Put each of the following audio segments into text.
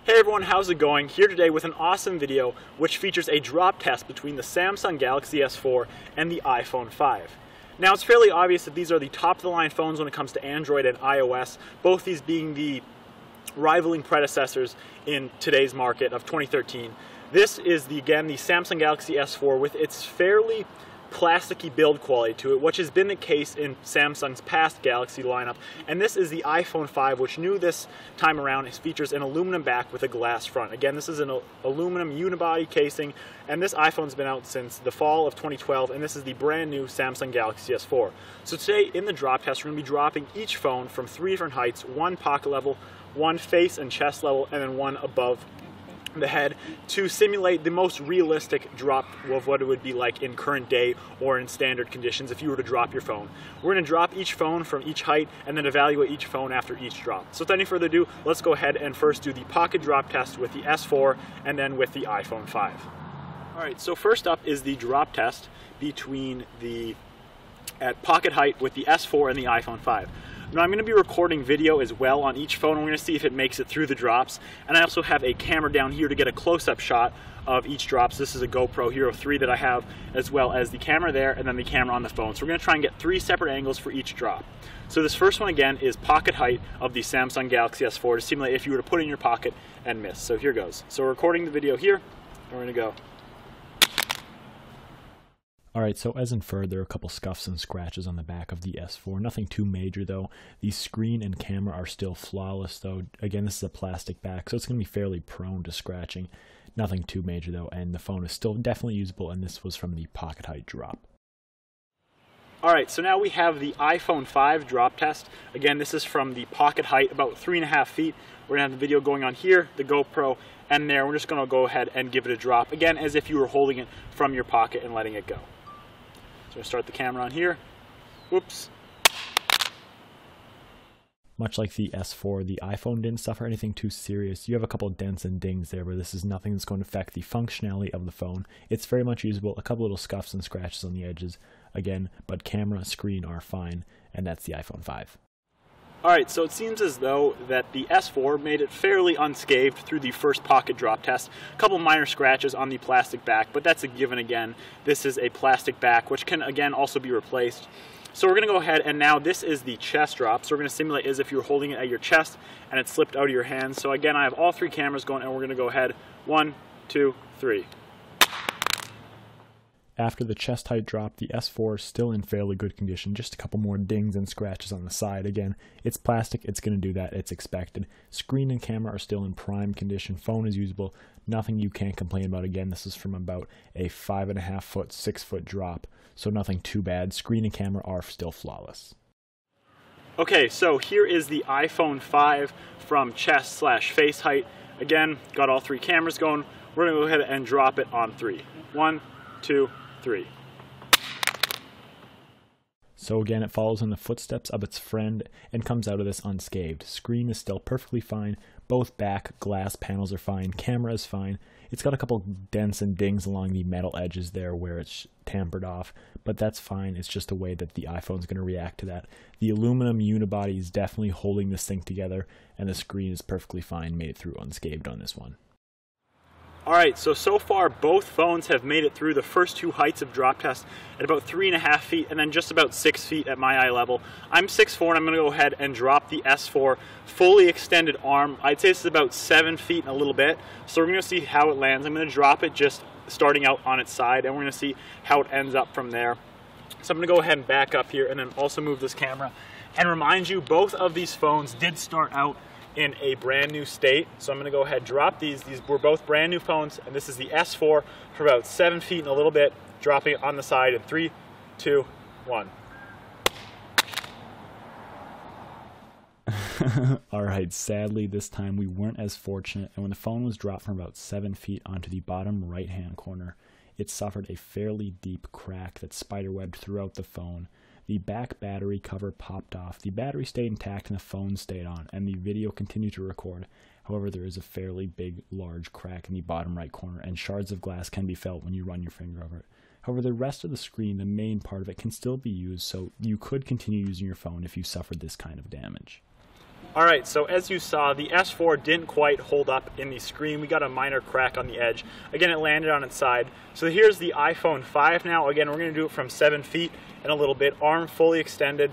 Hey everyone, how's it going? Here today with an awesome video which features a drop test between the Samsung Galaxy S4 and the iPhone 5. Now it's fairly obvious that these are the top-of-the-line phones when it comes to Android and iOS, both these being the rivaling predecessors in today's market of 2013. This is, again, the Samsung Galaxy S4 with its fairly plasticky build quality to it, which has been the case in Samsung's past Galaxy lineup. And this is the iPhone 5, which new this time around features an aluminum back with a glass front. Again, this is an aluminum unibody casing, and this iPhone's been out since the fall of 2012, and this is the brand new Samsung Galaxy S4. So today in the drop test, we're going to be dropping each phone from 3 different heights: one pocket level, one face and chest level, and then one above the head, to simulate the most realistic drop of what it would be like in current day or in standard conditions if you were to drop your phone. We're going to drop each phone from each height and then evaluate each phone after each drop. So without any further ado, let's go ahead and first do the pocket drop test with the S4 and then with the iPhone 5. Alright, so first up is the drop test between at pocket height with the S4 and the iPhone 5. Now I'm going to be recording video as well on each phone. We're going to see if it makes it through the drops. And I also have a camera down here to get a close-up shot of each drop. So this is a GoPro Hero 3 that I have, as well as the camera there and then the camera on the phone. So we're going to try and get 3 separate angles for each drop. So this first one again is pocket height of the Samsung Galaxy S4 to simulate if you were to put it in your pocket and miss. So here goes. So we're recording the video here, and we're going to go. Alright, so as inferred, there are a couple scuffs and scratches on the back of the S4. Nothing too major though. The screen and camera are still flawless though. Again, this is a plastic back, so it's going to be fairly prone to scratching. Nothing too major though, and the phone is still definitely usable, and this was from the pocket height drop. Alright, so now we have the iPhone 5 drop test. Again, this is from the pocket height, about 3.5 feet. We're going to have the video going on here, the GoPro, and there. We're just going to go ahead and give it a drop. Again, as if you were holding it from your pocket and letting it go. So we'll start the camera on here. Whoops. Much like the S4, the iPhone didn't suffer anything too serious. You have a couple dents and dings there, but this is nothing that's going to affect the functionality of the phone. It's very much usable. A couple little scuffs and scratches on the edges, again, but camera, screen are fine, and that's the iPhone 5. Alright, so it seems as though that the S4 made it fairly unscathed through the first pocket drop test. A couple minor scratches on the plastic back, but that's a given again. This is a plastic back, which can again also be replaced. So we're going to go ahead, and now this is the chest drop. So we're going to simulate as if you were holding it at your chest and it slipped out of your hands. So again, I have all 3 cameras going, and we're going to go ahead. 1, 2, 3. After the chest height drop, the S4 is still in fairly good condition, just a couple more dings and scratches on the side. Again, it's plastic, it's going to do that, it's expected. Screen and camera are still in prime condition, phone is usable, nothing you can't complain about. Again, this is from about a 5.5 foot, 6 foot drop, so nothing too bad. Screen and camera are still flawless. Okay, so here is the iPhone 5 from chest/face height. Again, got all 3 cameras going. We're going to go ahead and drop it on 3. 1, 2, 3. So again, it follows in the footsteps of its friend and comes out of this unscathed. Screen is still perfectly fine. Both back glass panels are fine. Camera is fine. It's got a couple dents and dings along the metal edges there where it's tampered off, but that's fine. It's just the way that the iPhone's going to react to that. The aluminum unibody is definitely holding this thing together, and the screen is perfectly fine. Made it through unscathed on this one. Alright, so far both phones have made it through the first 2 heights of drop test at about 3.5 feet and then just about 6 feet at my eye level. I'm 6'4", and I'm going to go ahead and drop the S4 fully extended arm. I'd say this is about 7 feet and a little bit. So we're going to see how it lands. I'm going to drop it just starting out on its side, and we're going to see how it ends up from there. So I'm going to go ahead and back up here and then also move this camera. And remind you, both of these phones did start out in a brand new state. So I'm going to go ahead and drop these. These were both brand new phones, and this is the S4 for about 7 feet and a little bit, dropping it on the side in 3, 2, 1. Alright, sadly this time we weren't as fortunate, and when the phone was dropped from about 7 feet onto the bottom right hand corner, it suffered a fairly deep crack that spiderwebbed throughout the phone. The back battery cover popped off. The battery stayed intact and the phone stayed on, and the video continued to record. However, there is a fairly big, large crack in the bottom right corner, and shards of glass can be felt when you run your finger over it. However, the rest of the screen, the main part of it, can still be used, so you could continue using your phone if you suffered this kind of damage. Alright, so as you saw, the S4 didn't quite hold up in the screen. We got a minor crack on the edge. Again, it landed on its side. So here's the iPhone 5 now. Again, we're going to do it from 7 feet and a little bit, arm fully extended.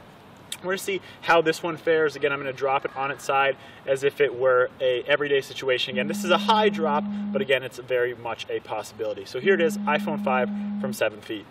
We're going to see how this one fares. Again, I'm going to drop it on its side as if it were a everyday situation. Again, this is a high drop, but again, it's very much a possibility. So here it is, iPhone 5 from 7 feet.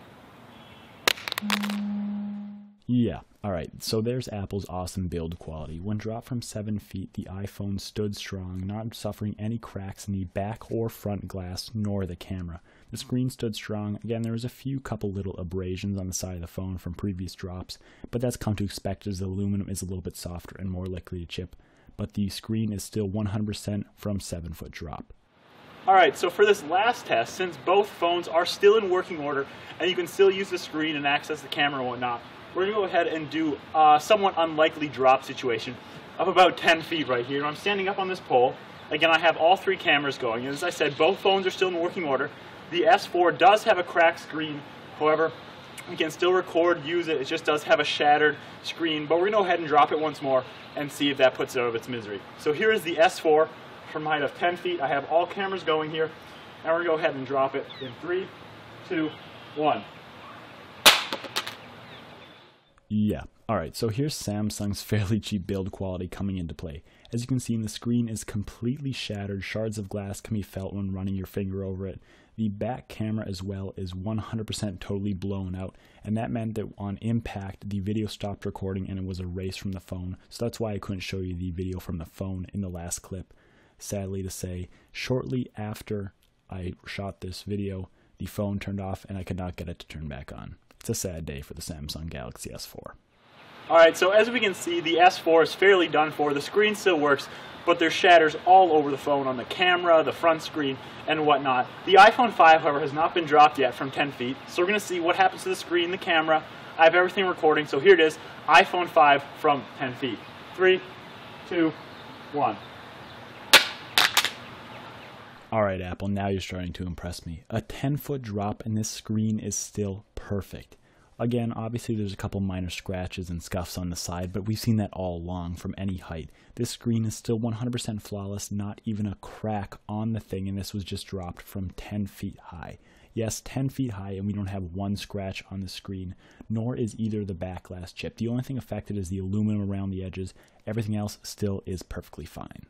Yeah, alright, so there's Apple's awesome build quality. When dropped from 7 feet, the iPhone stood strong, not suffering any cracks in the back or front glass, nor the camera. The screen stood strong. Again, there was a couple little abrasions on the side of the phone from previous drops, but that's come to expect as the aluminum is a little bit softer and more likely to chip. But the screen is still 100% from 7-foot drop. Alright, so for this last test, since both phones are still in working order, and you can still use the screen and access the camera and whatnot, we're going to go ahead and do a somewhat unlikely drop situation of about 10 feet right here. And I'm standing up on this pole. Again, I have all 3 cameras going. And as I said, both phones are still in working order. The S4 does have a cracked screen. However, we can still record, use it. It just does have a shattered screen. But we're going to go ahead and drop it once more and see if that puts it out of its misery. So here is the S4 from a height of 10 feet. I have all cameras going here. And we're going to go ahead and drop it in 3, 2, 1. Yeah, alright, so here's Samsung's fairly cheap build quality coming into play. As you can see, the screen is completely shattered. Shards of glass can be felt when running your finger over it. The back camera as well is 100% totally blown out, and that meant that on impact, the video stopped recording and it was erased from the phone. So that's why I couldn't show you the video from the phone in the last clip. Sadly to say, shortly after I shot this video, the phone turned off and I could not get it to turn back on. It's a sad day for the Samsung Galaxy S4. Alright, so as we can see, the S4 is fairly done for. The screen still works, but there's shatters all over the phone, on the camera, the front screen, and whatnot. The iPhone 5, however, has not been dropped yet from 10 feet, so we're going to see what happens to the screen, the camera. I have everything recording, so here it is, iPhone 5 from 10 feet. 3, 2, 1. Alright Apple, now you're starting to impress me. A 10-foot drop and this screen is still perfect. Again, obviously there's a couple minor scratches and scuffs on the side, but we've seen that all along from any height. This screen is still 100% flawless, not even a crack on the thing, and this was just dropped from 10 feet high. Yes, 10 feet high, and we don't have one scratch on the screen, nor is either the back glass chipped. The only thing affected is the aluminum around the edges. Everything else still is perfectly fine.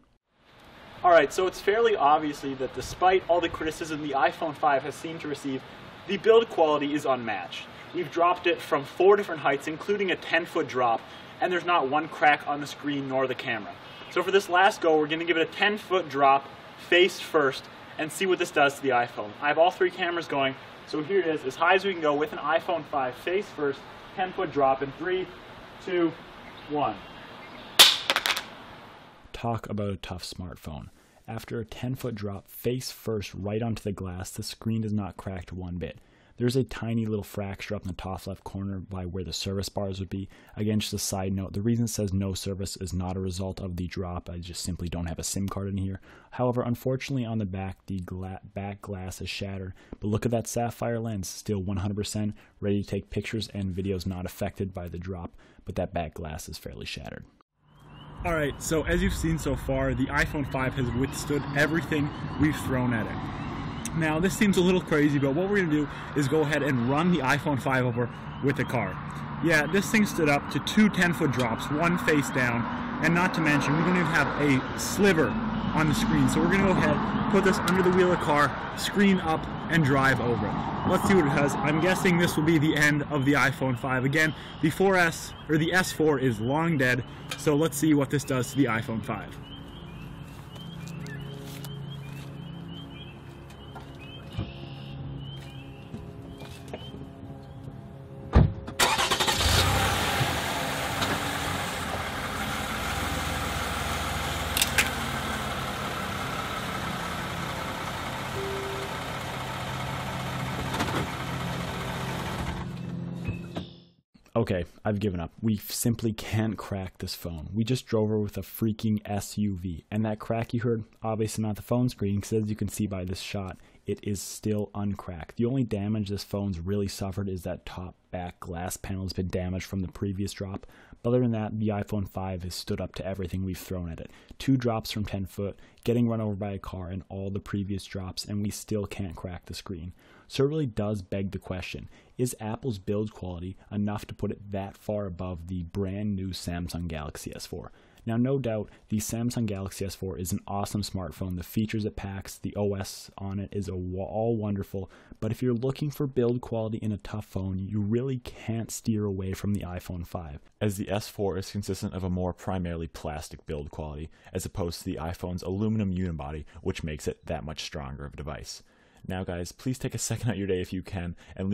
Alright, so it's fairly obviously that despite all the criticism the iPhone 5 has seemed to receive, the build quality is unmatched. We've dropped it from 4 different heights, including a 10-foot drop, and there's not one crack on the screen nor the camera. So for this last go, we're going to give it a 10-foot drop, face first, and see what this does to the iPhone. I have all 3 cameras going, so here it is, as high as we can go with an iPhone 5, face first, 10-foot drop in 3, 2, 1. Talk about a tough smartphone. After a 10-foot drop face first right onto the glass, the screen does not crack one bit. There's a tiny little fracture up in the top left corner by where the service bars would be. Again, just a side note, the reason it says no service is not a result of the drop. I just simply don't have a SIM card in here. However, unfortunately on the back, the back glass is shattered. But look at that sapphire lens, still 100% ready to take pictures and videos, not affected by the drop. But that back glass is fairly shattered. Alright, so as you've seen so far, the iPhone 5 has withstood everything we've thrown at it. Now, this seems a little crazy, but what we're going to do is go ahead and run the iPhone 5 over with the car. Yeah, this thing stood up to 2 10-foot drops, one face down, and not to mention, we don't even have a sliver on the screen. So we're going to go ahead, put this under the wheel of the car, screen up, and drive over it. Let's see what it does. I'm guessing this will be the end of the iPhone 5. Again, the 4S, or the S4 is long dead, so let's see what this does to the iPhone 5. Okay, I've given up. We simply can't crack this phone. We just drove her with a freaking SUV. And that crack you heard, obviously not the phone screen, because as you can see by this shot, it is still uncracked. The only damage this phone's really suffered is that top back glass panel has been damaged from the previous drop. But other than that, the iPhone 5 has stood up to everything we've thrown at it. 2 drops from 10 foot, getting run over by a car, and all the previous drops, and we still can't crack the screen. So it really does beg the question, is Apple's build quality enough to put it that far above the brand new Samsung Galaxy S4? Now, no doubt, the Samsung Galaxy S4 is an awesome smartphone. The features it packs, the OS on it is all wonderful. But if you're looking for build quality in a tough phone, you really can't steer away from the iPhone 5. As the S4 is consistent of a more primarily plastic build quality, as opposed to the iPhone's aluminum unibody, which makes it that much stronger of a device. Now guys, please take a second out of your day if you can, and leave